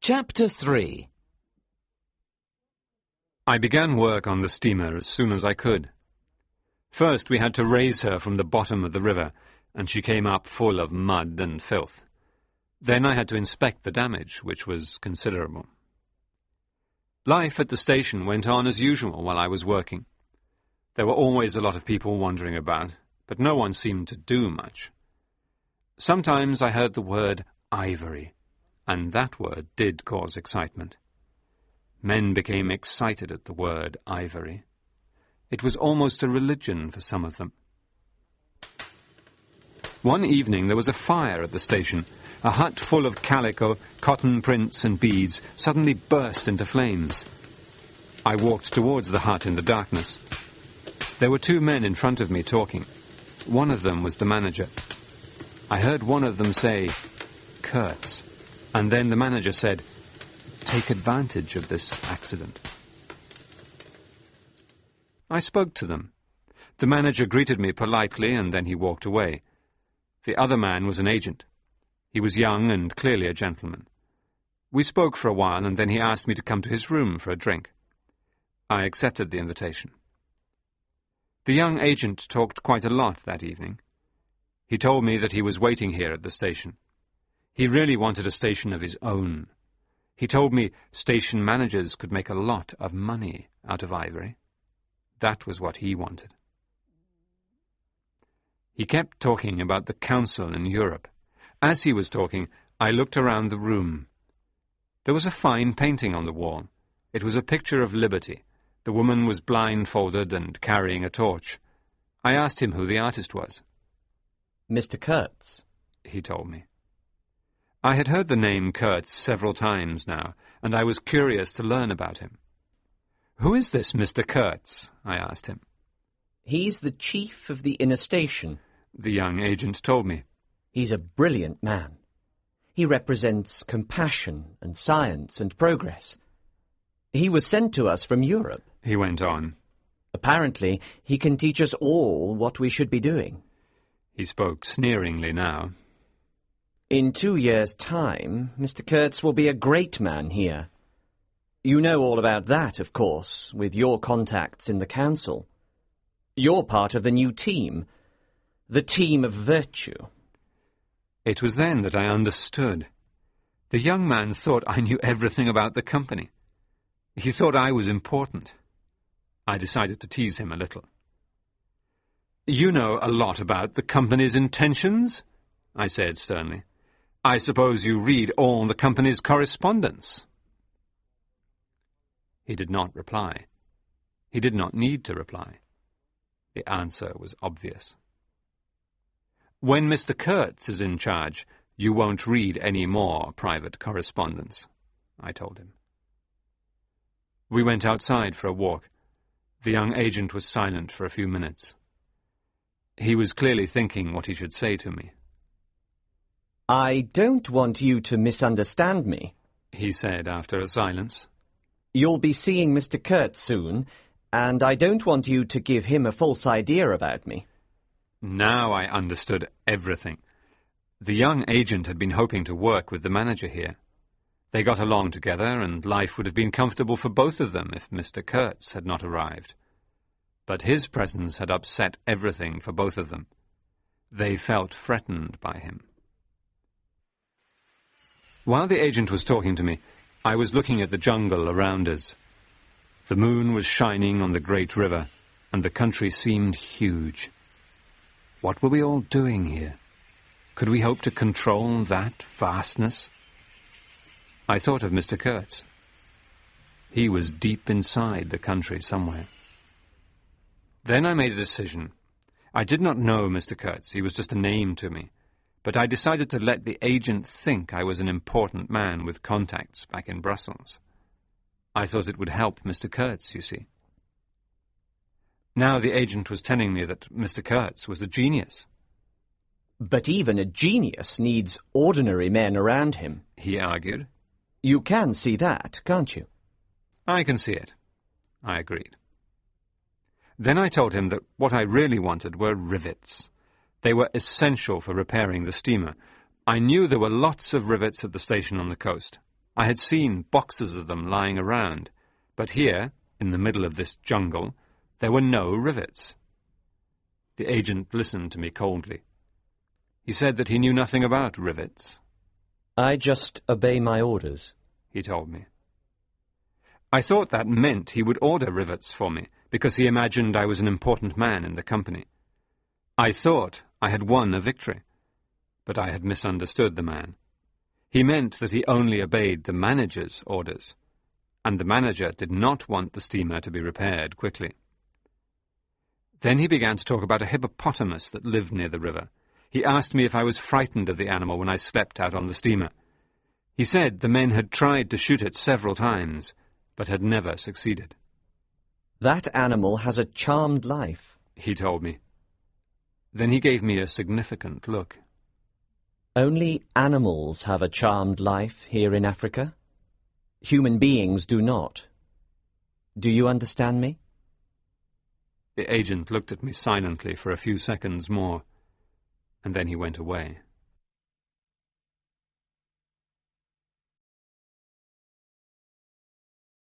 Chapter 3. I began work on the steamer as soon as I could. First we had to raise her from the bottom of the river, and she came up full of mud and filth. Then I had to inspect the damage, which was considerable. Life at the station went on as usual while I was working. There were always a lot of people wandering about, but no one seemed to do much. Sometimes I heard the word ivory, and that word did cause excitement. Men became excited at the word ivory. It was almost a religion for some of them. One evening there was a fire at the station. A hut full of calico, cotton prints and beads suddenly burst into flames. I walked towards the hut in the darkness. There were two men in front of me talking. One of them was the manager. I heard one of them say, "Kurtz," and then the manager said, "Take advantage of this accident." I spoke to them. The manager greeted me politely and then he walked away. The other man was an agent. He was young and clearly a gentleman. We spoke for a while and then he asked me to come to his room for a drink. I accepted the invitation. The young agent talked quite a lot that evening. He told me that he was waiting here at the station. He really wanted a station of his own. He told me station managers could make a lot of money out of ivory. That was what he wanted. He kept talking about the council in Europe. As he was talking, I looked around the room. There was a fine painting on the wall. It was a picture of liberty. The woman was blindfolded and carrying a torch. I asked him who the artist was. Mr. Kurtz, he told me. I had heard the name Kurtz several times now, and I was curious to learn about him. "Who is this Mr. Kurtz?" I asked him. He's the chief of the inner station, the young agent told me. He's a brilliant man. He represents compassion and science and progress. He was sent to us from Europe, he went on. Apparently, he can teach us all what we should be doing. He spoke sneeringly now. In 2 years' time, Mr. Kurtz will be a great man here. You know all about that, of course, with your contacts in the council. You're part of the new team, the team of virtue. It was then that I understood. The young man thought I knew everything about the company. He thought I was important. I decided to tease him a little. "You know a lot about the company's intentions?" I said sternly. "I suppose you read all the company's correspondence." He did not reply. He did not need to reply. The answer was obvious. "When Mr. Kurtz is in charge, you won't read any more private correspondence," I told him. We went outside for a walk. The young agent was silent for a few minutes. He was clearly thinking what he should say to me. "I don't want you to misunderstand me," he said after a silence. "You'll be seeing Mr. Kurtz soon, and I don't want you to give him a false idea about me." Now I understood everything. The young agent had been hoping to work with the manager here. They got along together, and life would have been comfortable for both of them if Mr. Kurtz had not arrived. But his presence had upset everything for both of them. They felt threatened by him. While the agent was talking to me, I was looking at the jungle around us. The moon was shining on the great river, and the country seemed huge. What were we all doing here? Could we hope to control that vastness? I thought of Mr. Kurtz. He was deep inside the country somewhere. Then I made a decision. I did not know Mr. Kurtz. He was just a name to me. But I decided to let the agent think I was an important man with contacts back in Brussels. I thought it would help Mr. Kurtz, you see. Now the agent was telling me that Mr. Kurtz was a genius. "But even a genius needs ordinary men around him," he argued. "You can see that, can't you?" "I can see it," I agreed. Then I told him that what I really wanted were rivets. They were essential for repairing the steamer. I knew there were lots of rivets at the station on the coast. I had seen boxes of them lying around, but here, in the middle of this jungle, there were no rivets. The agent listened to me coldly. He said that he knew nothing about rivets. I just obey my orders, he told me. I thought that meant he would order rivets for me, because he imagined I was an important man in the company. I thought I had won a victory, but I had misunderstood the man. He meant that he only obeyed the manager's orders, and the manager did not want the steamer to be repaired quickly. Then he began to talk about a hippopotamus that lived near the river. He asked me if I was frightened of the animal when I slept out on the steamer. He said the men had tried to shoot it several times, but had never succeeded. That animal has a charmed life, he told me. Then he gave me a significant look. Only animals have a charmed life here in Africa. Human beings do not. Do you understand me? The agent looked at me silently for a few seconds more, and then he went away.